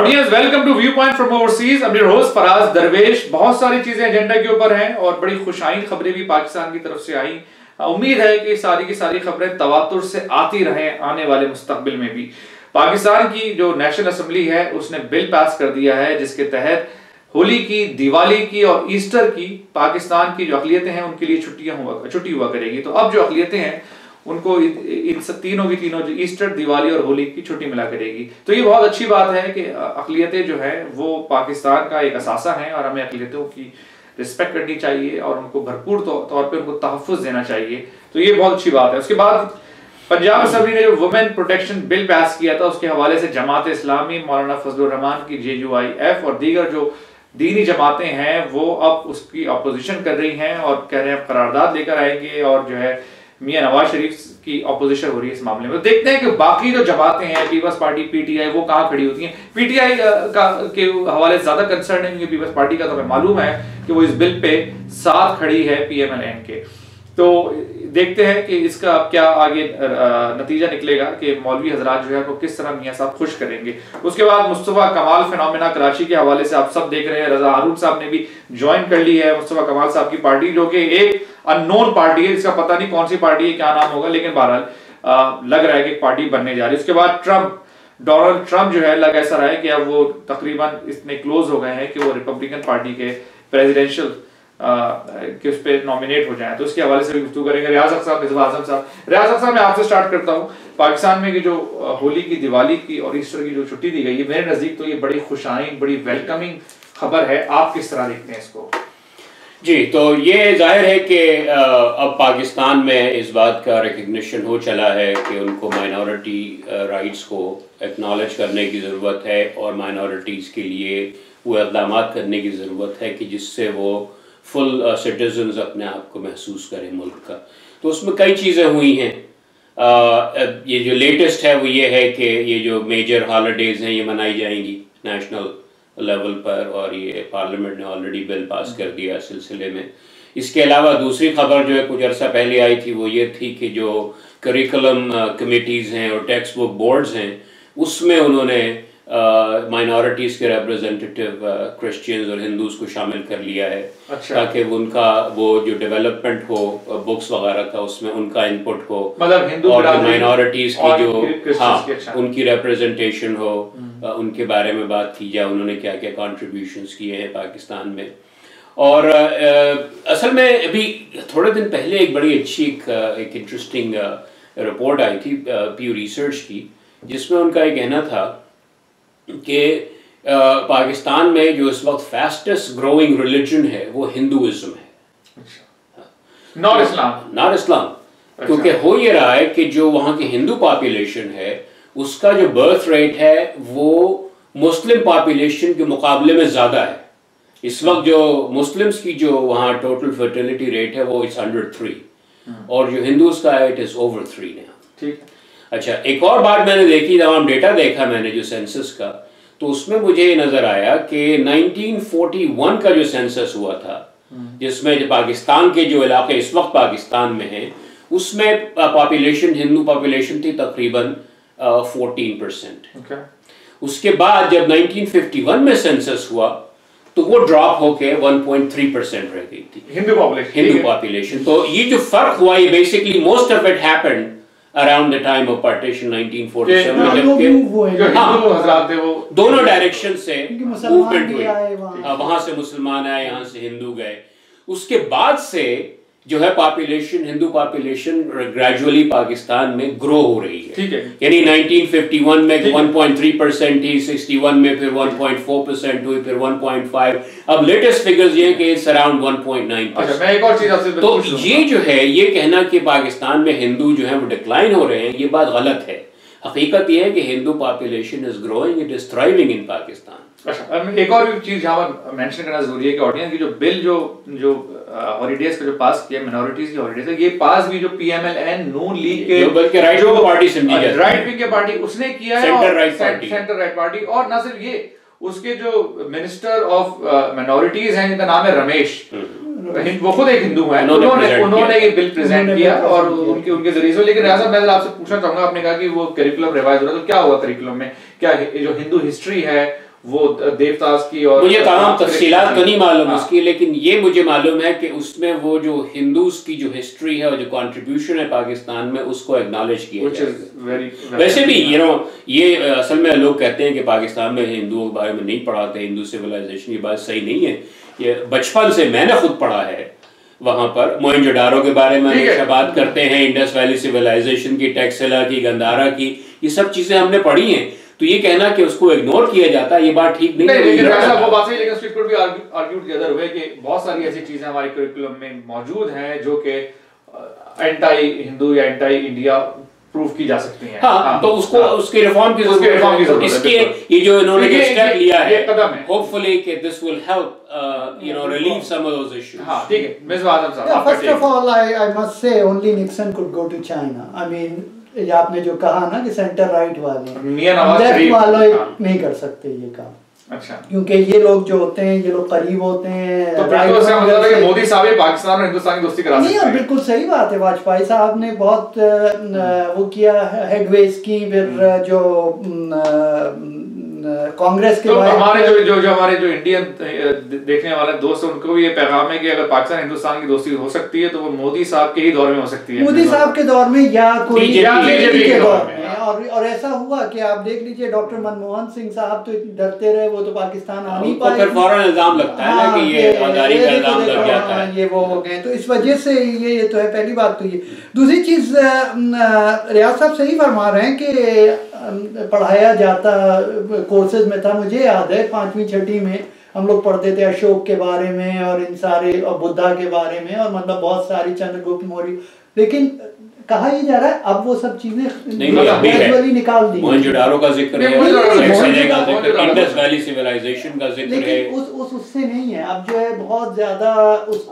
Audience welcome to view point from overseas. अपने host Faraz Darvesh. बहुत सारी चीजें एजेंडा के ऊपर हैं और बड़ी खुशाइन खबरें भी पाकिस्तान की तरफ से आई। उम्मीद है कि सारी की सारी खबरें तवातुर से आती रहें आने वाले मुस्तकबिल में भी। पाकिस्तान की जो नेशनल असेंबली है उसने बिल पास कर दिया है जिसके तहत होली की, दिवाली की और ईस्टर की पाकिस्तान की जो अक़लियतें हैं उनके लिए छुट्टी हुआ करेगी। तो अब जो अक़लियतें हैं उनको इन तीनों जो ईस्टर, दिवाली और होली की छुट्टी मिला करेगी। तो ये बहुत अच्छी बात है कि अक़लियतें जो है वो पाकिस्तान का एक असासा है और हमें अक़लियतों की रिस्पेक्ट करनी चाहिए और उनको भरपूर तौर पे उनको तहफ़्फ़ुज़ देना चाहिए। तो ये बहुत अच्छी बात है। उसके बाद पंजाब असेंबली ने जो वुमेन प्रोटेक्शन बिल पास किया था उसके हवाले से जमात इस्लामी, मौलाना फजलुर रहमान की JUIF और दीगर जो दीनी जमातें हैं वो अब उसकी अपोजिशन कर रही हैं और कह रहे हैं करारदाद लेकर आएंगे और जो है मियां नवाज शरीफ की अपोजिशन हो रही है इस मामले में। देखते हैं कि बाकी जो जमातें हैं, पीपल्स पार्टी, PTI, वो कहां खड़ी होती हैं। PTI के हवाले से ज्यादा कंसर्न है क्योंकि पीपल्स पार्टी का तो हमें मालूम है कि वो इस बिल पे साथ खड़ी है PMLN के। तो देखते हैं कि इसका क्या आगे नतीजा निकलेगा कि मौलवी हजरात जो है वो किस तरह मियां साहब खुश करेंगे। उसके बाद मुस्तफा कमाल फिनोमेना कराची के हवाले से आप सब देख रहे हैं, रजा हारून साहब ने भी ज्वाइन कर ली है मुस्तफा कमाल साहब की पार्टी, जो कि एक अननोन पार्टी है जिसका पता नहीं कौन सी पार्टी है, क्या नाम होगा, लेकिन बहरहाल लग रहा है कि पार्टी बनने जा रही है। उसके बाद डोनाल्ड ट्रंप जो है लग ऐसा रहा है कि अब वो तकरीबन इतने क्लोज हो गए हैं कि वो रिपब्लिकन पार्टी के प्रेसिडेंशियल कि उस पर नॉमिनेट हो जाए। तो उसके हवाले से भी गुफ्तगू करेंगे। रियाज हक साहब, मिसबा आजम साहब। रियाज हक साहब, मैं आपसे स्टार्ट करता हूँ। पाकिस्तान में की जो होली की, दिवाली की और ईस्टर की जो छुट्टी दी गई है, मेरे नजदीक तो ये बड़ी खुशाइन, बड़ी वेलकमिंग खबर है। आप किस तरह देखते हैं इसको? जी, तो ये जाहिर है कि अब पाकिस्तान में इस बात का रिकग्निशन हो चला है कि उनको माइनॉरिटी राइट्स को एक्नॉलेज करने की ज़रूरत है और माइनॉरिटीज़ के लिए वो इक़दाम करने की ज़रूरत है कि जिससे वो फुल सिटीजन्स अपने आप को महसूस करें मुल्क का। तो उसमें कई चीज़ें हुई हैं। ये जो लेटेस्ट है वो ये है कि ये जो मेजर हॉलीडेज़ हैं ये मनाई जाएंगी नेशनल लेवल पर और ये पार्लियामेंट ने ऑलरेडी बिल पास कर दिया इस सिलसिले में। इसके अलावा दूसरी खबर जो है कुछ अर्सा पहले आई थी वो ये थी कि जो करिकुलम कमेटीज़ हैं और टेक्स्ट बुक बोर्ड्स हैं उसमें उन्होंने माइनॉरिटीज़ के रिप्रेजेंटेटिव क्रिश्चियंस और हिंदूज़ को शामिल कर लिया है। अच्छा। ताकि उनका वो जो डेवलपमेंट हो बुक्स वगैरह का उसमें उनका इनपुट हो, मतलब हिंदू और माइनॉरिटीज़ की जो उनकी रिप्रेजेंटेशन हो, उनके बारे में बात की जाए उन्होंने क्या क्या कॉन्ट्रीब्यूशंस किए हैं पाकिस्तान में। और असल में अभी थोड़े दिन पहले एक बड़ी अच्छी एक इंटरेस्टिंग रिपोर्ट आई थी Pew Research की, जिसमें उनका ये कहना था कि पाकिस्तान में जो इस वक्त फास्टेस्ट ग्रोइंग रिलीजन है वो हिंदुइज्म है, नॉट इस्लाम। क्योंकि हो ये रहा है कि जो वहाँ की हिंदू पॉपुलेशन है उसका जो बर्थ रेट है वो मुस्लिम पॉपुलेशन के मुकाबले में ज़्यादा है। इस वक्त जो मुस्लिम्स की जो वहाँ टोटल फर्टिलिटी रेट है वो इट्स 103 और जो हिंदूज का है इट इज़ over 3 now। ठीक। अच्छा, एक और बात मैंने देखी, जब हम डेटा देखा मैंने जो सेंसस का, तो उसमें मुझे ये नज़र आया कि 1941 का जो सेंसस हुआ था जिसमें जो पाकिस्तान के जो इलाके इस वक्त पाकिस्तान में हैं उसमें पॉपुलेशन, हिंदू पॉपुलेशन थी तकरीबन 14%। उसके बाद जब 1951 में सेंसस हुआ तो वो ड्रॉप होके 1.3% रह गई थी हिंदू पॉपुलेशन। तो ये जो फर्क हुआ ये basically most of it happened around the time of partition 1947 में, जबकि दोनों डायरेक्शन से मूवमेंट हुई, वहां से मुसलमान आए, यहाँ से हिंदू गए। उसके बाद से जो है population, Hindu population gradually Pakistan में ग्रो हो रही है। ठीक है। यानी 1951 में 1.3% थी, 61 में फिर 1.4% हुई, फिर 1.5, अब लेटेस्ट फिगर्स ये कि इट्स अराउंड 1.9%। मैं एक और चीज आपसे तो ये जो है ये कहना कि पाकिस्तान में हिंदू जो है वो डिक्लाइन हो रहे हैं, ये बात गलत है। हकीकत ये है कि Hindu population is growing, it is thriving इन पाकिस्तान। अच्छा, एक और भी चीज यहाँ पर मेंशन करना जरूरी है कि ऑडियंस की जो बिल जो हॉलीडेज का जो पास किया, मिनॉरिटीज की हॉलीडेज, ये पास भी जो PMLN नून लीग के बल्कि राइट विंग पार्टी समझी जाती है, राइट विंग के पार्टी उसने किया है, सेंटर राइट पार्टी। और ना सिर्फ ये, उसके जो मिनिस्टर ऑफ मिनॉरिटीज हैं जिनका नाम है रमेश, वो खुद एक हिंदू है, उन्होंने ये बिल प्रेजेंट किया और उनके जरिए से। लेकिन रियाज साहब, मैं आपसे पूछना चाहूंगा, आपने कहा कि वो करिकुलम रिवाइज हो रहा है, तो क्या हुआ करिकुलम में? क्या जो हिंदू हिस्ट्री है वो देवदास की, और मुझे तमाम तफसीलात तो नहीं मालूम उसकी, लेकिन ये मुझे मालूम है कि उसमें वो जो हिंदूज की जो हिस्ट्री है और जो कंट्रीब्यूशन है पाकिस्तान में उसको एक्नॉलेज किया जाए। वैसे भी ये असल में लोग कहते हैं कि पाकिस्तान में हिंदुओं के बारे में नहीं पढ़ाते, हिंदू सिविलाइजेशन, ये बात सही नहीं है। ये बचपन से मैंने खुद पढ़ा है, वहाँ पर मोहनजोदारो के बारे में हमेशा बात करते हैं, इंडस वैली सिविलाइजेशन की, टैक्सेला की, गंधारा की, ये सब चीजें हमने पढ़ी हैं। तो ये कहना कि उसको इग्नोर किया जाता है, ये बात ठीक नहीं है। लेकिन वो बात सही, लेकिन स्ट्रीट कोड भी आर्ग्यूड द अदर वे कि बहुत सारी ऐसी चीजें हमारे करिकुलम में मौजूद हैं जो कि एंटी हिंदू या एंटी इंडिया प्रूफ की जा सकती हैं। हाँ, तो उसको उसके रिफॉर्म की जरूरत है। इसके ये जो इन्होंने स्टेप लिया है, होपफुली कि this will help relieve some of those issues. हां, ठीक है मिस्टर आजम साहब। First of all I must say only Nixon could go to China. I mean ये आपने जो कहा ना कि सेंटर राइट वाले, लेफ्ट वाले नहीं कर सकते ये काम। अच्छा, क्योंकि ये लोग जो होते हैं, ये लोग करीब होते हैं। तो बिल्कुल से मतलब है कि मोदी साहब ही पाकिस्तान और हिंदुस्तान की दोस्ती करा सकते हैं। नहीं, बिल्कुल सही बात है। वाजपेयी साहब ने बहुत वो किया, हेडवेज की, फिर जो कांग्रेस के तो हमारे जो हमारे जो इंडियन देखने वाले दोस्त हैं उनको भी ये पैगाम है कि अगर पाकिस्तान हिंदुस्तान की दोस्ती हो सकती है तो वो मोदी साहब के ही दौर में हो सकती है, मोदी साहब के दौर में या कोई बीजेपी के दौर में। और ऐसा हुआ कि आप देख लीजिए डॉक्टर मनमोहन सिंह साहब तो डरते रहे, वो तो पाकिस्तान आ नहीं पाए, फिर फौरन इल्जाम लगता है ना कि ये आजादी का इल्जाम लग जाता है, ये वो हो गए। तो इस वजह से ये तो है, पहली बात तो ये। दूसरी चीज, रियाज साहब सही फरमा रहे हैं कि पढ़ाया जाता कोर्सेज में था। मुझे याद है 5वीं 6वीं में हम लोग पढ़ते थे अशोक के बारे में और इन सारे, और बुद्धा के बारे में, और मतलब बहुत सारी, चंद्रगुप्त मौर्य। लेकिन कहा ही जा रहा है अब वो सब चीजें ग्रेजुअली निकाल दी। मोहनजोदारो का जिक्र है, इंडस वैली सिविलाइजेशन का जिक्र है, लेकिन उससे नहीं है। अब जो है बहुत ज्यादा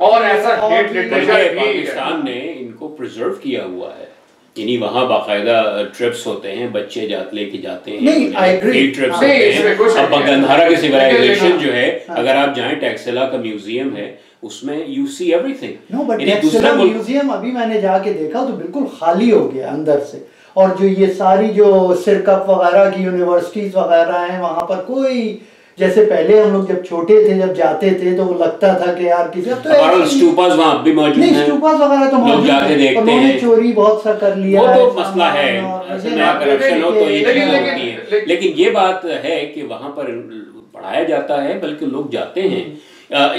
और ऐसा हेट लिटरेचर पाकिस्तान ने इनको प्रिजर्व किया हुआ है। यानी वहाँ बाकायदा ट्रिप्स होते हैं, बच्चे लेके जाते हैं, फील्ड ट्रिप्स होते हैं। अब गंधारा की सिविलाइजेशन जो है, अगर आप जाएं, टैक्सेला का म्यूजियम है, उसमें you see everything. No, but Taxila museum अभी मैंने जाके देखा तो बिल्कुल खाली हो गया अंदर से। और जो ये सारी जो सिरकप वगैरह की यूनिवर्सिटीज वगैरह हैं, वहाँ पर कोई, जैसे पहले हम लोग जब छोटे थे, जब जाते थे तो वो लगता था कि यार किसी तो स्टूपास वहाँ भी मौजूद हैं, स्टूपास वगैरह तो मौजूद हैं, उन्होंने चोरी बहुत सा कर लिया, वो तो मसला है, करप्शन हो तो ये चीज़ होती है। लेकिन ये बात है कि वहाँ पर पढ़ाया जाता है, बल्कि लोग जाते हैं।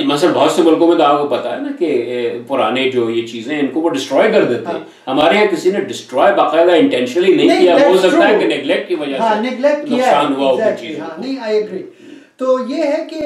मसलन बहुत से मुल्कों में तो आपको पता है ना कि पुराने जो ये चीजें हैं इनको वो डिस्ट्रॉय कर देते हैं। हमारे यहाँ किसी ने डिस्ट्रॉय बाकायदा इंटेंशनली नहीं किया, हो सकता है कि नेग्लेक्ट की वजह से नुकसान हुआ हो चीज। नहीं, आई एग्री। तो ये है कि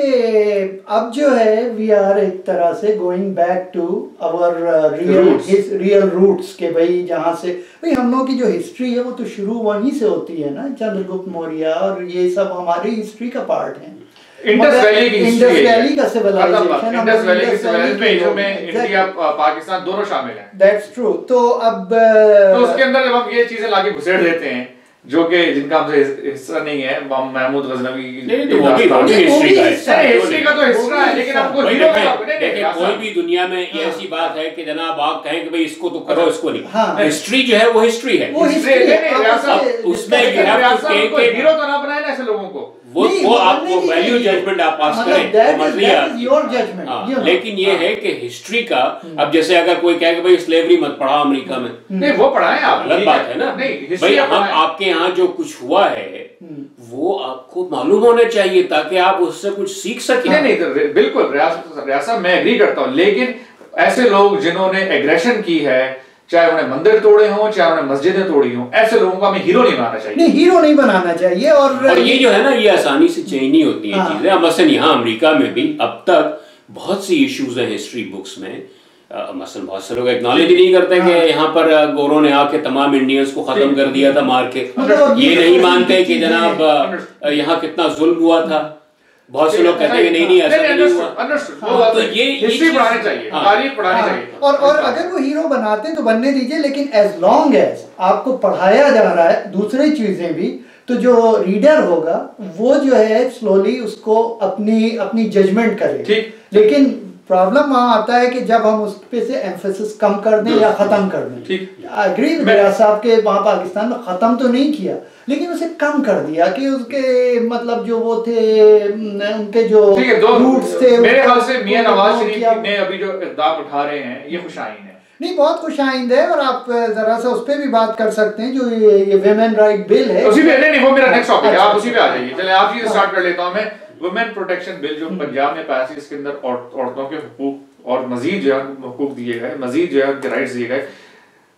अब जो है वी आर एक तरह से going back to our real roots के भाई, जहाँ से भाई हम लोगों की जो हिस्ट्री है वो तो शुरू वहीं से होती है ना, चंद्रगुप्त मौर्य, और ये सब हमारी हिस्ट्री का पार्ट है। इंडस वैली की इंडस वैली का सिविलाइजेशन, इंडस वैली की सिविलाइजेशन में इंडिया पाकिस्तान दोनों शामिल हैं। That's true. तो अब तो उसके अंदर जब हम ये चीजें लाके घुसेड़ देते हैं जो कि जिनका हमसे हिस्सा नहीं है, महमूद गजनवी की वो भी हिस्ट्री का हिस्ट्री का तो हिस्सा है, लेकिन हमको हीरो कोई भी दुनिया में ऐसी बात है कि जनाब आप कहें कि भाई इसको तो करो, इसको नहीं। हिस्ट्री जो है वो हिस्ट्री है, उसमें हीरो तो ना बनाए ना ऐसे लोगों को। वो आपको वैल्यू जजमेंट आप पास करें, योर जजमेंट। लेकिन ये है कि हिस्ट्री का, अब जैसे अगर कोई कहे कि भाई स्लेवरी मत पढ़ा अमेरिका में, नहीं वो पढ़ाएं आप, अलग बात है ना। भाई हम आपके यहाँ जो कुछ हुआ है वो आपको मालूम होना चाहिए ताकि आप उससे कुछ सीख सकें। नहीं तो बिल्कुल रियासत मैं एग्री करता हूँ, लेकिन ऐसे लोग जिन्होंने एग्रेशन की है, चाहे उन्हें मंदिर तोड़े हों, चाहे उन्हें मस्जिदें तोड़ी हों, ऐसे लोगों को हमें हीरो नहीं बनाना चाहिए। नहीं, हीरो नहीं बनाना चाहिए। और ये जो है ना, ये आसानी से चेंज नहीं होती है चीजें। मसलन यहाँ अमेरिका में भी अब तक बहुत सी इश्यूज हैं हिस्ट्री बुक्स में। मसलन बहुत से लोग एक्नॉलेज ही नहीं करते कि यहाँ पर गोरों ने आके तमाम इंडियंस को खत्म कर दिया था मार के। ये नहीं मानते कि जनाब यहाँ कितना जुल्म हुआ था। बहुत से लोग कहते हैं कि नहीं ऐसा नहीं हुआ। तो ये हिस्ट्री पढ़ानी चाहिए, तारीख पढ़ानी चाहिए। और अगर वो हीरो बनाते तो बनने दीजिए, लेकिन एज लॉन्ग एज आपको पढ़ाया जा रहा है दूसरी चीजें भी, तो जो रीडर होगा वो जो है स्लोली उसको अपनी जजमेंट करे। लेकिन प्रॉब्लम वहाँ आता है कि जब हम उस पे से एम्फेसिस कम कर दें या खत्म कर दें। एग्री साहब के वहाँ पाकिस्तान में खत्म तो नहीं किया, लेकिन उसे कम कर दिया कि उसके मतलब जो वो थे उनके जो रूट्स थे, मेरे ख्याल से मियां नवाज शरीफ ने अभी जो इक़दाम उठा रहे हैं ये खुशाइन है। नहीं, बहुत खुशाइंद है। और आप जरा सा उस पर भी बात कर सकते हैं जो ये वुमेन राइट बिल है, उसी पे नहीं, वो मेरा नेक्स्ट टॉपिक है, आप उसी पे आ जाइए। चले आप चीज स्टार्ट कर लेता हूं मैं। वुमेन प्रोटेक्शन बिल जो पंजाब में पास है, इसके अंदर औरतों के हुकूक और मजीद जो है हुकूक दिए गए, मजीद जो है उनके राइट्स दिए गए।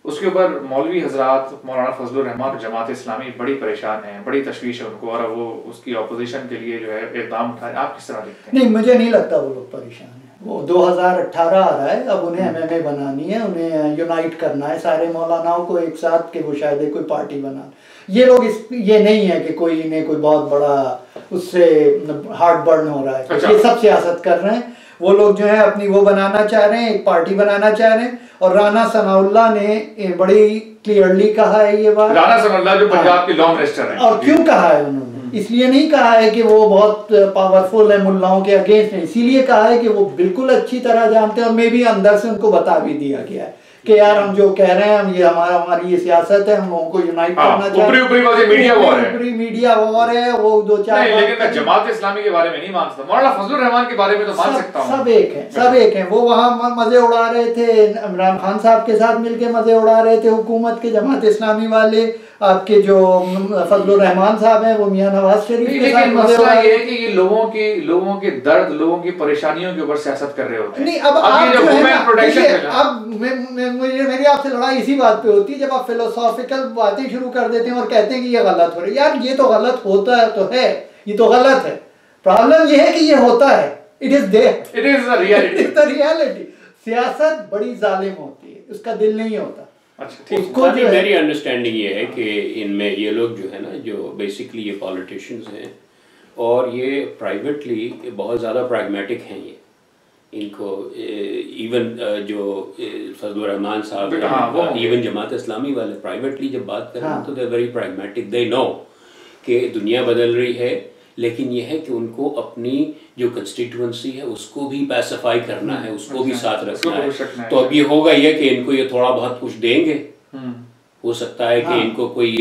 उसके ऊपर मौलवी हजरात, मौलाना फजलुर रहमान, जमात इस्लामी बड़ी परेशान है, बड़ी तशवीश है उनको, और वो उसकी अपोजिशन के लिए जो है इक़दाम उठाए। आप किस तरह देखते हैं? नहीं, मुझे नहीं लगता वो लोग परेशान है। वो 2018 आ रहा है, अब उन्हें MMA बनानी है, उन्हें यूनाइट करना है सारे मौलानाओं को एक साथ, कि वो शायद कोई पार्टी बना। ये लोग ये नहीं है कि कोई इन्हें कोई बहुत बड़ा उससे हार्ट बर्न हो रहा है। अच्छा। ये सब सियासत कर रहे हैं। वो लोग जो है अपनी वो बनाना चाह रहे हैं, एक पार्टी बनाना चाह रहे हैं। और राना सनाउल्लाह ने बड़ी क्लियरली कहा है ये बात। राना सनाउल्लाह जो पंजाब के लॉ मिनिस्टर हैं। और क्यों कहा है उन्होंने? इसलिए नहीं कहा है कि वो बहुत पावरफुल है, मुल्लाओं के अगेंस्ट है। इसीलिए कहा है कि वो बिल्कुल अच्छी तरह जानते हैं, और मे भी अंदर से उनको बता भी दिया गया है कि यार हम जो कह रहे हैं, हम ये हमारी ये सियासत है, हम लोगों को यूनाइट करना चाहते हैं। ऊपरी मीडिया वॉर है, ऊपरी मीडिया वॉर है। वो 2-4 नहीं, लेकिन मैं जमात इस्लामी के बारे में नहीं मान सकता। मौलाना फजलुर रहमान के बारे में तो मान सकता हूं। सब एक हैं, सब एक हैं। वो वहाँ मजे उड़ा रहे थे, इमरान खान साहब के साथ मिलके मजे उड़ा रहे थे हुकूमत के, जमात इस्लामी वाले। आपके जो फजलुर रहमान साहब हैं वो मियां नवाज शरीफ के साथ मजे उड़ा रहे हैं। ये है कि ये लोगों के दर्द, लोगों की परेशानियों के ऊपर सियासत कर रहे होते हैं। नहीं, अब आप जो है ना, अब मेरी आपसे लड़ाई इसी बात पे होती है, जब आप फिलोसॉफिकल बातें शुरू कर देते हैं और कहते हैं कि ये गलत हो रही है। यार ये तो गलत होता है, तो है, ये तो गलत है। प्रॉब्लम ये है कि ये होता है। It is there, it is the reality, it is the reality. सियासत बड़ी जालिम होती है, उसका दिल नहीं होता। अच्छा, ठीक है। मेरी अंडरस्टैंडिंग ये है कि इनमें ये लोग जो है ना, जो बेसिकली ये पॉलिटिशियंस हैं, और ये प्राइवेटली बहुत ज़्यादा प्रैग्मेटिक हैं। ये इनको इवन जो फजलुर रहमान साहब हैं, इवन जमात इस्लामी वाले प्राइवेटली जब बात करें तो they very pragmatic. They know कि दुनिया बदल रही है, लेकिन ये है कि उनको अपनी जो कंस्टिट्यूएंसी है उसको भी पैसिफाई करना है, उसको भी साथ रखना है। तो अब ये होगा ये कि इनको ये थोड़ा बहुत कुछ देंगे, हो सकता है कि इनको कोई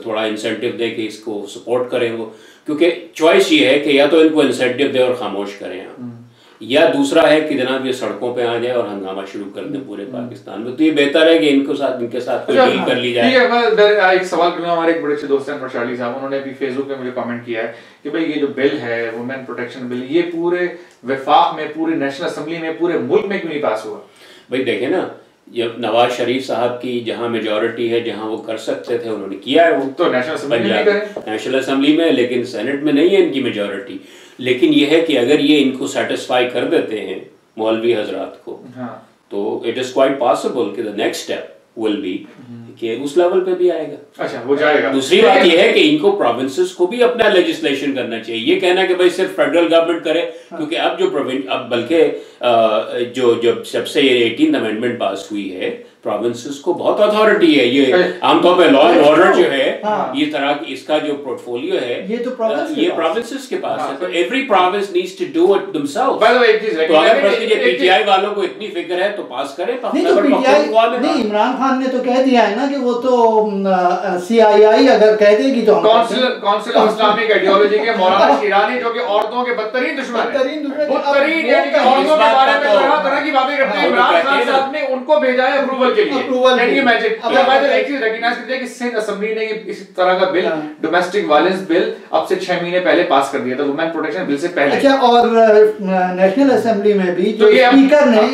थोड़ा इंसेंटिव दे कि इसको सपोर्ट करें वो, क्योंकि चॉइस ये है कि या तो इनको इंसेंटिव दे और खामोश करें आप, या दूसरा है कि जनाब ये सड़कों पे आ जाए और हंगामा शुरू कर दें पूरे पाकिस्तान में। तो ये बेहतर है कि इनके साथ कोई डील कर ली जाए। मैं एक सवाल करूंगा, हमारे एक बड़े अच्छे दोस्त हैं चार्ली साहब, उन्होंने भी फेसबुक पे मुझे कमेंट किया है कि भाई ये जो बिल है, वुमेन प्रोटेक्शन बिल, ये पूरे वफाक में, पूरे नेशनल असेंबली में, पूरे मुल्क में क्यों नहीं पास हुआ? भाई देखे ना, जब नवाज शरीफ साहब की जहां मेजॉरिटी है, जहां वो कर सकते थे उन्होंने किया है। वो तो नेशनल असेंबली में, लेकिन सेनेट में नहीं है इनकी मेजॉरिटी। लेकिन ये है कि अगर ये इनको सेटिस्फाई कर देते हैं मौलवी हजरात को, तो इट इज क्वाइट पॉसिबल कि the next step will be कि उस लेवल पे भी आएगा। अच्छा, वो जाएगा। दूसरी बात ये है कि इनको प्रोविंसेस को भी अपना लेजिस्लेशन करना चाहिए। ये कहना कि भाई सिर्फ फेडरल गवर्नमेंट करे, क्योंकि अब जो अब बल्कि जो जब सबसे ये 18th अमेंडमेंट पास हुई है, प्रोविंसेस को बहुत अथॉरिटी है। ये आमतौर पे लॉ एंड ऑर्डर जो है, ये तरह की इसका जो पोर्टफोलियो है, ये तो प्रोविंसेस के पास है। तो every province needs to do it themselves. By the way एक चीज है कि अगर पीटीआई वालों को इतनी फिक्र है तो पास करें। नहीं, तो नहीं, इमरान खान ने तो कह दिया है ना कि वो तो CII अगर कह देगी तो काउंसिल ऑफ इस्लामिक आइडियोलॉजी के मौलाना शिरानी, जो कि औरतों के बदतरीन दुश्मन है, यानी कि औरतों के बारे में तरह की बातें करते हैं। इमरान खान साहब ने उनको भेजा है अप्रूवल के लिए। Can you imagine? अच्छा, मैं तो एक चीज रिकॉग्नाइज करते हैं कि सिंध असेंबली ने इस तरह का बिल, डोमेस्टिक वायलेंस बिल, अब से 6 महीने पहले पास कर दिया था, वुमेन प्रोटेक्शन बिल से पहले। अच्छा, और नेशनल असेंबली में भी जो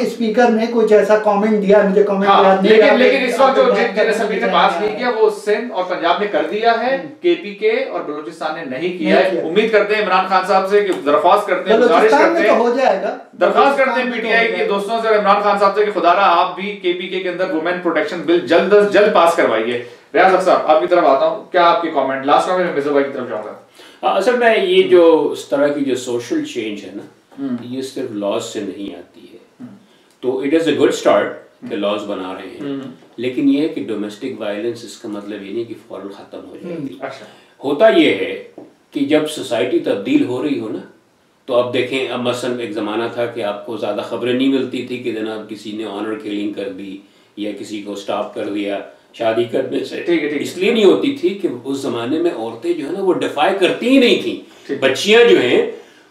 स्पीकर ने कुछ ऐसा कमेंट दिया, मुझे कमेंट याद नहीं रहा, लेकिन इस वक्त जो जिन असेंबली ने पास नहीं किया वो सिंध और पंजाब ने कर दिया है, KPK और बलूचिस्तान ने नहीं किया है। उम्मीद करते हैं इमरान खान साहब से कि दरख्वास्त करते हैं, गुजारिश करते हैं, हो जाएगा, दरख्वास्त करते हैं PTI के दोस्तों से और इमरान खान साहब से कि खुदारा आप भी KPK के अंदर वुमेन प्रोटेक्शन बिल जल्द पास करवाइए। रियाज साहब आपकी तरफ आता हूं, क्या आपके कमेंट? लास्ट में मैं मिर्जा भाई की तरफ जाऊंगा। असल में ये जो इस तरह की जो सोशल चेंज है ना, ये सिर्फ लॉज से नहीं आती है। तो it is a good start कि लॉज बना रहे हैं, लेकिन ये है कि डोमेस्टिक वायलेंस इसका मतलब ये नहीं कि फौरन खत्म हो जाएगी। अच्छा, होता ये है कि जब सोसाइटी तब्दील हो रही हो ना, तो अब देखें, अब मसलन एक ज़माना था कि आपको ज़्यादा खबरें नहीं मिलती थी कि जनाब किसी ने ऑनर किलिंग कर दी या किसी को स्टॉप कर दिया शादी करने से। ठीक है। इसलिए नहीं होती थी कि उस जमाने में औरतें जो है ना वो डिफाई करती ही नहीं थी। बच्चियां जो हैं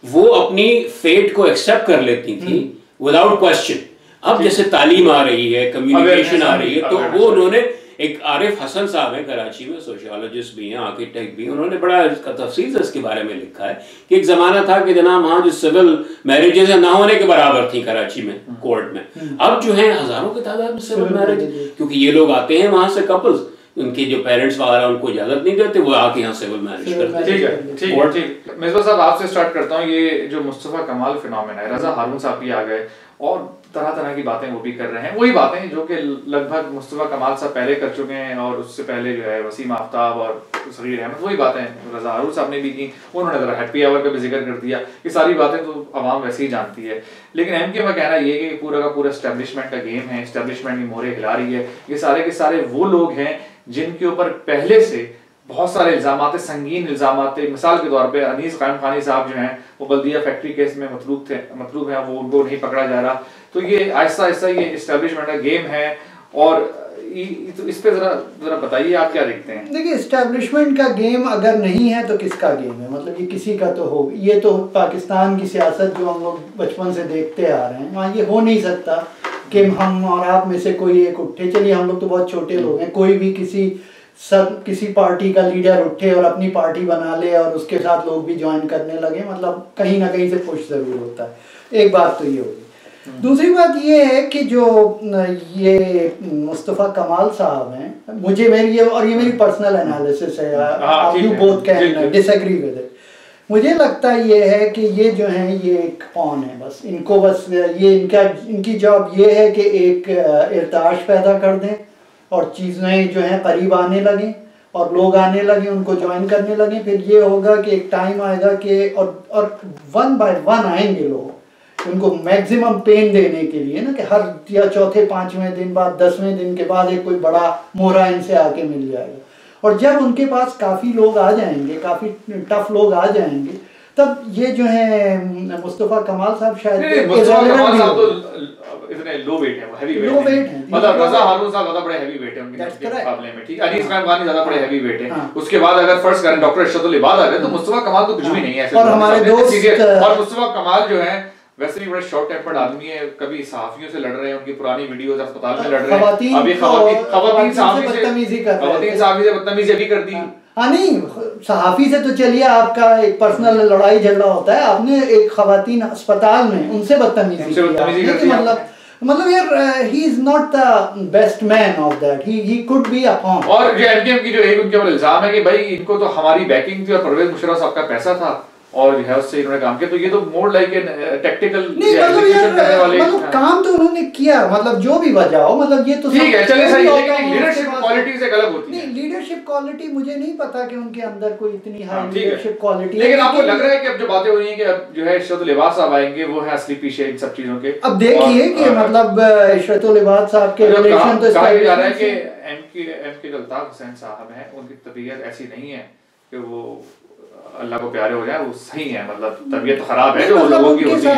वो अपनी फेट को एक्सेप्ट कर लेती थी विदाउट क्वेश्चन। अब जैसे तालीम आ रही है, कम्युनिकेशन आ रही है, तो वो उन्होंने एक आरिफ हसन साहब है कराची में, सोशियोलॉजिस्ट भी हैं, आर्किटेक्ट भी, उन्होंने बड़ा इसका तफसील से इसके बारे में लिखा है कि एक जमाना था कि जनाब वहाँ जो सिविल मैरिजेज ना होने के बराबर थी कराची में कोर्ट में। अब जो है हजारों की तादाद में सिविल मैरिज, क्योंकि ये लोग आते हैं वहाँ से कपल्स, उनके जो पेरेंट्स वगैरह उनको इजाजत नहीं देते, वो आके यहाँ सिविल मैरिज करते हैं। ठीक। मिसबा साहब आपसे स्टार्ट करता हूँ। ये जो मुस्तफा कमाल फिनोमेना है, रजा हारून साहब भी आ गए और तरह तरह की बातें वो भी कर रहे हैं, वही बातें जो कि लगभग मुस्तफा कमाल साहब पहले कर चुके हैं और उससे पहले जो है वसीम आफ्ताब और सगीर अहमद, वही बातें रजा हारून साहब ने भी की। उन्होंने जरा हैप्पी आवर का भी जिक्र कर दिया। ये सारी बातें तो आवाम वैसे ही जानती है, लेकिन एमके का कहना ये है कि पूरा का पूरा एस्टेब्लिशमेंट का गेम है, एस्टेब्लिशमेंट की मोहरें हिला रही है। ये सारे के सारे वो लोग हैं जिनके ऊपर पहले से बहुत सारे इल्जामात, संगीन इल्जामात। मिसाल के तौर पे अनीस कायम खानी साहब जो हैं वो बल्दिया फैक्ट्री केस में मतलूब हैं, वो उनको नहीं पकड़ा जा रहा। तो ये आहिस्ता आहिस्ता ये एस्टेब्लिशमेंट का गेम है। और तो इस पे जरा बताइए आप क्या देखते हैं? देखिए, एस्टेब्लिशमेंट का गेम अगर नहीं है तो किसका गेम है? मतलब ये किसी का तो हो। ये तो पाकिस्तान की सियासत जो हम लोग बचपन से देखते आ रहे हैं, वहाँ ये हो नहीं सकता कि हम और आप में से कोई एक उठे। चलिए हम लोग तो बहुत छोटे लोग हैं, कोई भी किसी पार्टी का लीडर उठे और अपनी पार्टी बना ले और उसके साथ लोग भी ज्वाइन करने लगे, मतलब कहीं ना कहीं से पुश जरूर होता है। एक बात तो ये होगी। दूसरी बात ये है कि जो ये मुस्तफ़ा कमाल साहब हैं, ये मेरी पर्सनल एनालिसिस है, आप you both can disagree with it. मुझे लगता ये है कि ये जो हैं ये एक पॉन है, बस इनको बस ये इनकी जॉब ये है कि एक इर्ताश पैदा कर दें और चीज़ें जो हैं करीब आने लगें और लोग आने लगे, उनको ज्वाइन करने लगे। फिर ये होगा कि एक टाइम आएगा कि और वन बाय वन आएंगे लोग, उनको मैक्सिमम पेन देने के लिए ना, कि हर या चौथे 5वें दिन बाद 10वें दिन के बाद एक कोई बड़ा मोहरा इनसे आके मिल जाएगा। और जब उनके पास काफ़ी लोग आ जाएंगे, काफ़ी टफ लोग आ जाएंगे, तब ये जो है मुस्तफ़ा कमाल साहब शायद इतने लो वेट है, हैवी वेट है। मतलब रजा हारून साहब ज्यादा बड़े हैवी वेट है उनके मुकाबले में, ठीक। अनीस कायम खानी ज्यादा बड़े हैवी वेट है। उसके बाद अगर फर्स्ट करें डॉक्टर अरशदुल इबाद आ गए तो मुस्तफा कमाल तो कुछ भी नहीं है ऐसे। और हमारे दोस्त और मुस्तफा कमाल जो है वैसे भी बड़े शॉर्ट टेम्पर्ड आदमी है, कभी सहाफियों से लड़ रहे हैं, उनकी पुरानी वीडियोस अस्पताल में लड़ रहे हैं। अभी खवातीन सहाफी से बदतमीजी अभी कर दी। हाँ नहीं, सहाफी से तो चलिए आपका एक पर्सनल लड़ाई झगड़ा होता है, आपने एक खवातीन अस्पताल में उनसे बदतमीजी कर दी। मतलब यार he is not the best man of that, he could be a pawn. और जो एमकेएम की जो एक उनके ऊपर इल्जाम है कि भाई इनको तो हमारी बैकिंग थी और परवेज मुशर्रफ साहब का पैसा था और जो है उससे इन्होंने काम किया, तो ये तो more like an tactical execution करने वाले। मतलब काम तो उन्होंने किया, मतलब जो भी वजह हो, मतलब ये तो ठीक है, चलिए सही, लेकिन लीडरशिप क्वालिटी से गलत होती है। नहीं, लीडरशिप क्वालिटी मुझे नहीं पता कि उनके अंदर कोई इतनी हाई लीडरशिप क्वालिटी। लेकिन आपको लग रहा है कि अब जो बातें हो रही हैं कि अब जो है इशरतुल इबाद साहब आएंगे, वो है असली पीछे इन सब चीजों के। अब देखिए कि मतलब इशरतुल इबाद साहब के रिलेशन तो कहा जा रहा है कि एमके जो अल्ताफ हुसैन साहब हैं उनकी तबीयत ऐसी नहीं है कि वो अल्लाह को प्यारे हो जाए, वो सही है, मतलब तबीयत खराब है जो लोगों की होती है,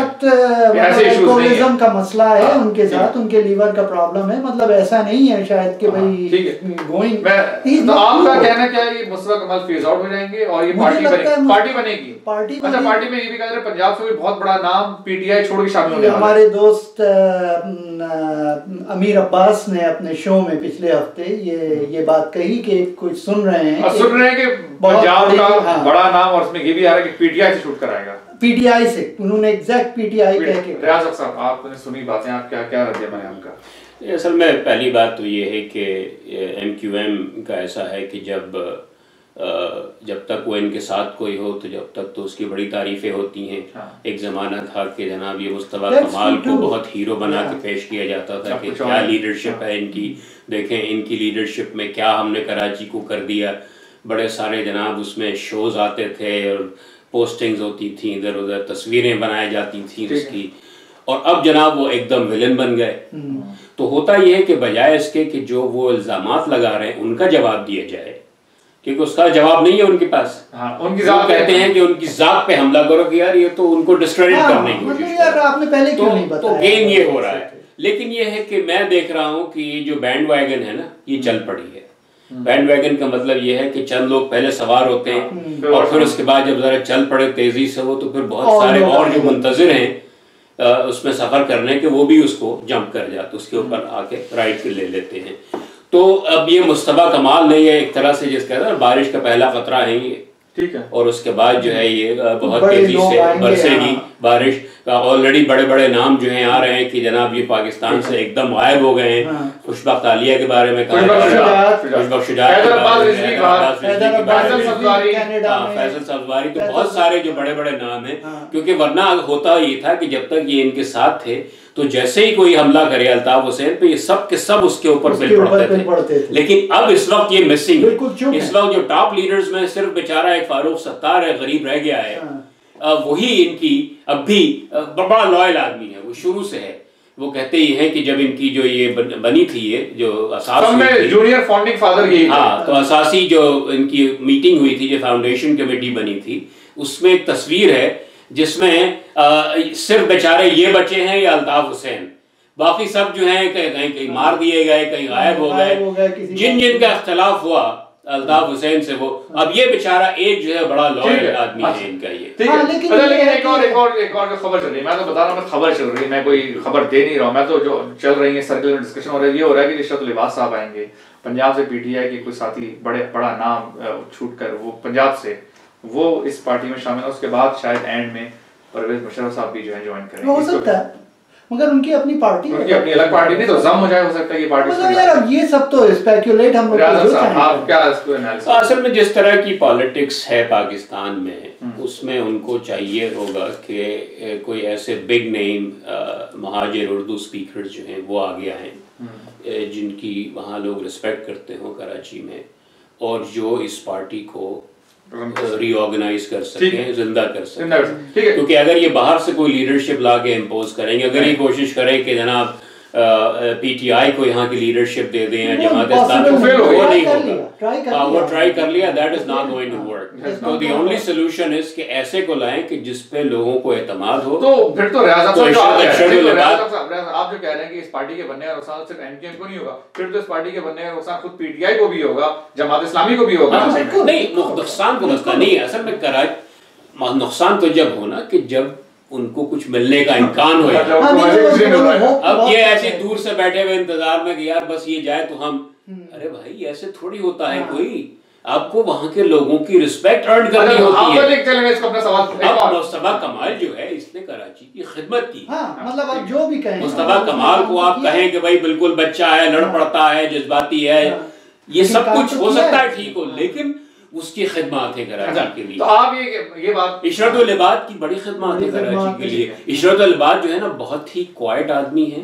ऐसे इश्यूज नहीं है। का मसला है उनके साथ, उनके लीवर का प्रॉब्लम है, मतलब ऐसा नहीं है शायद कि भाई गोइंग। तो आपका कहना क्या है, ये मुस्तफा कमाल फेज आउट हो जाएंगे और ये पार्टी बनेगी? अच्छा, पार्टी में ये भी कह रहे हैं पंजाब से भी बहुत बड़ा नाम पीटीआई छोड़ के शामिल होने वाला है। हमारे दोस्त अमीर अब्बास ने अपने शो में पिछले हफ्ते ये बात कही कि कुछ सुन रहे हैं कि पंजाब का बड़ा नाम, और उसमें ये भी आ रहा है कि पीटीआई से शूट कराएगा। पीटीआई से, उन्होंने एग्जैक्ट पीटीआई कह के। रियाज साहब आपने सुनी बातें, आप क्या रद्द-ए-अमल है आपका? असल में पहली बात तो ये है कि एमक्यूएम का ऐसा है कि जब तक वो इनके साथ कोई हो तो जब तक तो उसकी बड़ी तारीफें होती हैं। एक ज़माना था कि जनाब ये मुस्तफा कमाल को बहुत हीरो बना के पेश किया जाता था कि क्या लीडरशिप है इनकी, देखें इनकी लीडरशिप में क्या हमने कराची को कर दिया। बड़े सारे जनाब उसमें शोज़ आते थे और पोस्टिंग्स होती थी, इधर उधर तस्वीरें बनाई जाती थी उसकी, और अब जनाब वो एकदम विलन बन गए। तो होता ये है कि बजाय इसके कि जो वो इल्ज़ामात लगा रहे हैं उनका जवाब दिया जाए, क्योंकि उसका जवाब नहीं है उनके पास। उनकी जात कहते हैं कि उनकी जात पे हमला करो कि यार ये तो उनको डिस्क्रेडिट करने की कोशिश यार आपने पहले क्यों नहीं बताया? तो गेम ये हो रहा है लेकिन ये है कि मैं देख रहा हूँ कि ये जो बैंड वैगन है ना, ये चल पड़ी है। बैंड वैगन का मतलब ये है कि चंद लोग पहले सवार होते हैं और फिर उसके बाद जब जरा चल पड़े तेजी से वो, तो फिर बहुत सारे और जो मुंतजिर हैं उसमें सफर करने के, वो भी उसको जंप कर जाते, उसके ऊपर आके राइड पे ले लेते हैं। तो अब ये मुस्तफा कमाल नहीं है एक तरह से, जिसका है बारिश का पहला खतरा है ये, ठीक है, और उसके बाद जो है ये बहुत तेजी से बरसेगी बारिश। ऑलरेडी बड़े बड़े नाम जो हैं आ रहे हैं कि जनाब ये पाकिस्तान से एकदम गायब हो गए हैं। खुशबख्त आलिया के बारे में कहा, खुशबख्त शुजात, फैसल सब्जवारी, तो बहुत सारे जो बड़े बड़े नाम हैं, क्योंकि वरना होता ये था कि जब तक ये इनके साथ थे तो जैसे ही कोई हमला करे अल्ताफ हुसैन पे, ये सब के सब उसके ऊपर पिल पड़ते थे। लेकिन अब इस वक्त ये मिसिंग, इस वक्त जो टॉप लीडर्स में सिर्फ बेचारा एक फारूक सत्तार है, गरीब रह गया है। वही इनकी अब भी बड़ा लॉयल आदमी है, वो शुरू से है। वो कहते ही हैं कि जब इनकी जो ये बनी थी, ये जो असासी जूनियर फाउंडिंग फादर की, हाँ, तो असासी जो इनकी मीटिंग हुई थी, जो फाउंडेशन कमेटी बनी थी, उसमें एक तस्वीर है जिसमें सिर्फ बेचारे ये बचे हैं या अल्ताफ हुसैन, बाकी सब जो हैं कहीं कहीं मार दिए गए, कहीं गायब हो गए। जिन का इख्तलाफ हुआ अल्ताफ हुसैन से, वो अब ये बेचारा एक जो है बड़ा लॉयल आदमी है इनका ये। ठीक है, लेकिन एक और खबर चल रही है, मैं तो बता रहा हूँ, खबर चल रही है, मैं कोई खबर दे नहीं रहा हूँ, मैं तो जो चल रही है सर्कल में डिस्कशन हो रहा है, ये हो रहा है कि इशरत लिबास साहब आएंगे पंजाब से, पीटीआई के कुछ साथी बड़ा नाम छूट कर वो पंजाब से वो इस पार्टी में शामिल है। उसके बाद शायद एंड में परवेज मुशर्रफ साहब भी जो है ज्वाइन करेंगे। हो सकता है, मगर उनकी अपनी पार्टी, उनकी अपनी अलग पार्टी, नहीं तो जम हो जाए, हो सकता है ये पार्टी मतलब यार अब ये सब तो स्पेकुलेट हम लोग आप क्या इसको एनालिसिस। असल में जिस तरह की पॉलिटिक्स है पाकिस्तान में, उसमें उनको चाहिए होगा कि कोई ऐसे big name Muhajir Urdu speaker जो हैं वो आगे आए, जिनकी वहाँ लोग रिस्पेक्ट करते हो कराची में, और जो इस पार्टी को रीऑर्गेनाइज कर सकें, जिंदा कर सकें। क्योंकि अगर ये बाहर से कोई लीडरशिप ला के इम्पोज करेंगे, अगर ये कोशिश करें कि जनाब पीटीआई को यहाँ की लीडरशिप दे दें, जमात इस्लामी, वो नहीं होगा। वो ट्राई कर लिया, that is not going to work. तो द ओनली सॉल्यूशन इज कि ऐसे को लाएं कि जिस पे लोगों को एतमाद हो। तो फिर तो रियाज साहब आप जो कह रहे हैं कि इस पार्टी के बनने का नुकसान सिर्फ एमकेएम को नहीं होगा, फिर तो इस पार्टी के बनने का नुकसान खुद पीटीआई को भी होगा, जमात इस्लामी को भी होगा। नहीं, नुकसान तो मसला नहीं है असल में, नुकसान तो जब होना कि जब उनको कुछ मिलने का इम्कान हो। अब ये ऐसे दूर से बैठे हुए इंतजार में कि यार बस ये जाए तो हम, अरे भाई ऐसे थोड़ी होता है कोई, आपको वहाँ के लोगों की रिस्पेक्ट अर्न करनी होती है। अब मुस्तफा कमाल जो है, इसने कराची की खिदमत की, मतलब आप जो भी कहें, मुस्तफा कमाल को आप कहें कि भाई बिल्कुल बच्चा है, लड़ पड़ता है, जज्बाती है, ये सब कुछ हो सकता है ठीक हो, लेकिन उसकी खिदमत है कराची के लिए। तो आप ये बात, इशरत उल इबाद की बड़ी खिदमत है कराची के लिए। इशरत उल इबाद जो है ना, बहुत ही क्वाइट आदमी है,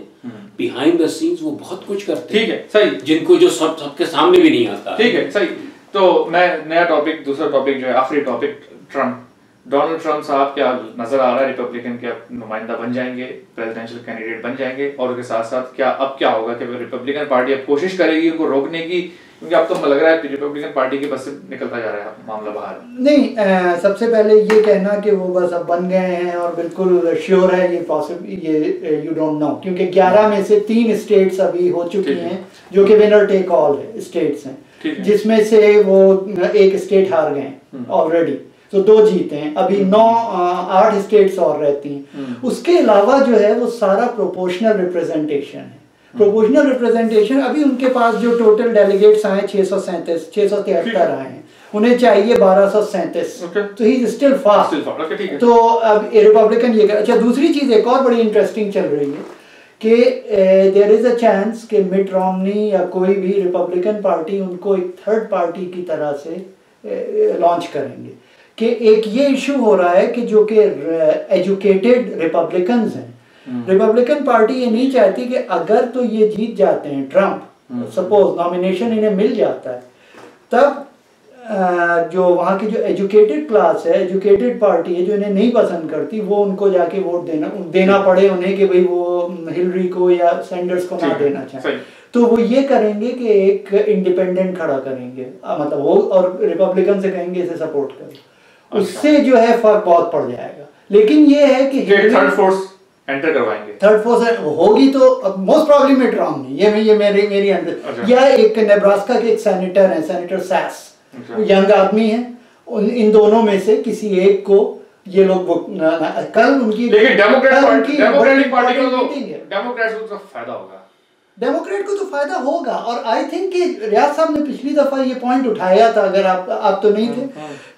बिहाइंड द सीन्स वो बहुत कुछ करते हैं, ठीक है, सही, जिनको जो सबके सामने भी नहीं आता। ठीक है, सही। तो मैं नया टॉपिक, दूसरा टॉपिक जो है आखिरी टॉपिक, ट्रम्प, डोनाल्ड ट्रम्प साहब क्या नजर आ रहा है, रिपब्लिकन के नुमाइंदा बन जाएंगे, प्रेसिडेंशियल कैंडिडेट बन जाएंगे, और उसके साथ साथ क्या अब क्या होगा कि रिपब्लिकन पार्टी अब कोशिश करेगी उनको रोकने की, क्योंकि अब तो लग रहा है रिपब्लिकन पार्टी के बस से निकलता जा रहा है मामला बाहर। नहीं, सबसे पहले ये कहना कि वो बस अब बन गए हैं और बिल्कुल श्योर है, ये पॉसिबल, ये यू डोंट नो, क्योंकि 11 में से 3 स्टेट्स अभी हो चुकी हैं जो कि विनर टेक ऑल है स्टेट्स हैं, जिसमें से वो एक स्टेट हार गए ऑलरेडी, तो 2 जीते हैं, अभी 8 स्टेट्स और रहती हैं। उसके अलावा जो है वो सारा प्रोपोर्शनल रिप्रेजेंटेशन है। प्रोपोर्शनल रिप्रेजेंटेशन, अभी उनके पास जो टोटल डेलीगेट्स आए 673 आए हैं, उन्हें चाहिए 1237, तो ही स्टिल फास्ट। तो अब रिपब्लिकन ये, अच्छा दूसरी चीज एक और बड़ी इंटरेस्टिंग चल रही है कि देयर इज अ चांस कि मिट रोमनी या कोई भी रिपब्लिकन पार्टी उनको एक थर्ड पार्टी की तरह से लॉन्च करेंगे। कि एक ये इशू हो रहा है कि जो कि एजुकेटेड रिपब्लिकन्स हैं, रिपब्लिकन पार्टी ये नहीं चाहती कि अगर तो ये जीत जाते हैं ट्रम्प, सपोज नॉमिनेशन इन्हें मिल जाता है, तब जो वहाँ की जो एजुकेटेड क्लास है, एजुकेटेड पार्टी है जो इन्हें नहीं पसंद करती, वो उनको जाके वोट देना पड़े उन्हें कि भाई वो हिलरी को या सैंडर्स को ना देना चाहे, तो वो ये करेंगे कि एक इंडिपेंडेंट खड़ा करेंगे, मतलब वो, और रिपब्लिकन से कहेंगे इसे सपोर्ट करो, उससे जो है फर्क बहुत पड़ जाएगा। लेकिन ये है कि थर्ड फोर्स एंटर करवाएंगे। थर्ड फोर्स होगी तो मोस्ट प्रॉब्ली मिट रॉम्नी, ये मेरी अंदर, या एक नेब्रास्का के एक सेनेटर हैं, सेनेटर सैस, यंग आदमी है, इन दोनों में से किसी एक को ये लोग कल उनकी, लेकिन डेमोक्रेटिक पार्टी को तो डेमोक्रेट्स को तो फायदा होगा, डेमोक्रेट को तो फायदा होगा। और आई थिंक कि रियाज साहब ने पिछली दफा ये पॉइंट उठाया था, अगर आप तो नहीं थे,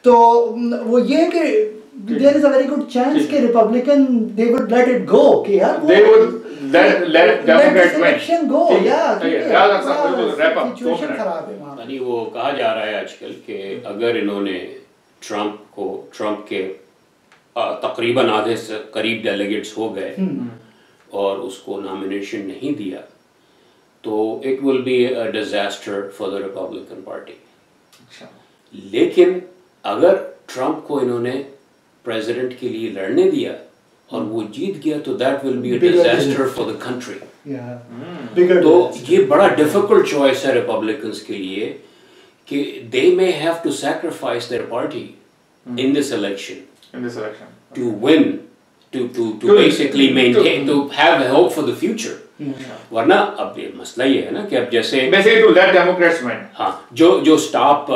तो वो ये कि there is a very good chance कि Republican they would let it go, कि यार they would let Democrat election go, या सिचुएशन खराब है वहां। यानी वो कहा जा रहा है आजकल कि अगर इन्होंने ट्रम्प के तकरीबन आधे से करीब डेलीगेट्स हो गए और उसको नॉमिनेशन नहीं दिया, तो it will be a disaster for the Republican party. लेकिन अगर ट्रम्प को इन्होंने प्रेसिडेंट के लिए लड़ने दिया और वो जीत गया, तो that will be a disaster for the country. तो ये बड़ा डिफिकल्ट चॉइस है रिपब्लिकन्स के लिए कि they may have to sacrifice their party in this election to win, to basically maintain, to have a hope for the future. वरना अब ये मसला ये है ना कि अब जैसे to let Democrats win, हाँ, जो स्टॉप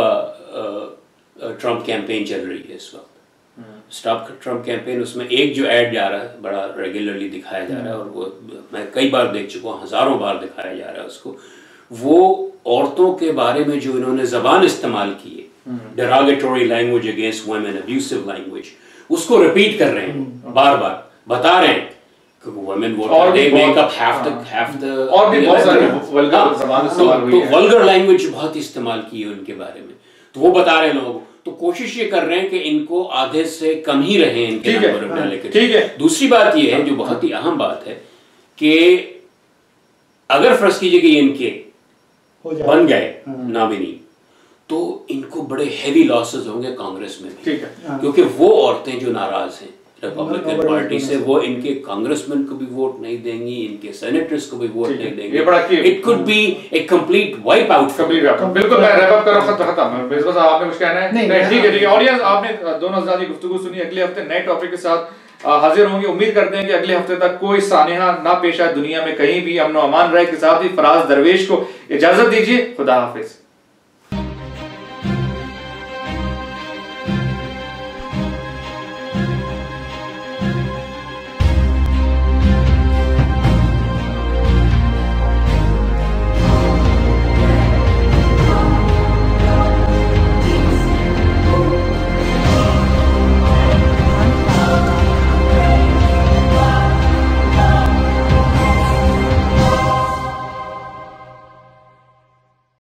ट्रम्प कैंपेन चल रही है इस वक्त, स्टॉप ट्रम्प कैंपेन, उसमें एक जो ऐड जा रहा है बड़ा रेगुलरली दिखाया जा रहा है, और वो मैं कई बार देख चुका हूँ, हजारों बार दिखाया जा रहा है उसको, वो औरतों के बारे में जो इन्होंने जबान इस्तेमाल की है, derogatory language against women, abusive language, उसको रिपीट कर रहे हैं, बार बार बता रहे हैं कि women vote, they make up half the और भी बहुत सारे वल्गर जबान इस्तेमाल हुई है, तो वल्गर लैंग्वेज बहुत इस्तेमाल की है उनके बारे में, तो वो बता रहे हैं लोगों को, तो कोशिश ये कर रहे हैं कि इनको आधे से कम ही रहे इनके नंबर डाले के। ठीक है, दूसरी बात ये है जो बहुत ही अहम बात है कि अगर फर्ज कीजिए कि इनके बन गए नॉमिनी, तो इनको बड़े हेवी लॉसेस होंगे कांग्रेस में भी, ठीक है, क्योंकि वो औरतें जो नाराज हैं रिपब्लिकन पार्टी से, वो इनके कांग्रेसमैन को भी वोट नहीं देंगी, इनके सेनेटर्स को भी वोट नहीं देंगे, it could be A complete wipe out. बिल्कुल, मैं रैप अप कर रहा हूं, खत्म। बेसबस आपने कुछ कहना है? नहीं, ठीक है, ऑडियंस आपने दोनों हज़रात की गुफ्तगू सुनी, अगले हफ्ते नए टॉपिक के साथ हाजिर होंगे। उम्मीद करते हैं कि अगले हफ्ते तक कोई सानेहा ना पेश आए दुनिया में कहीं भी, अमन और अमान रहे। के साथ ही फराज दरवेश को इजाजत दीजिए, खुदा हाफिज।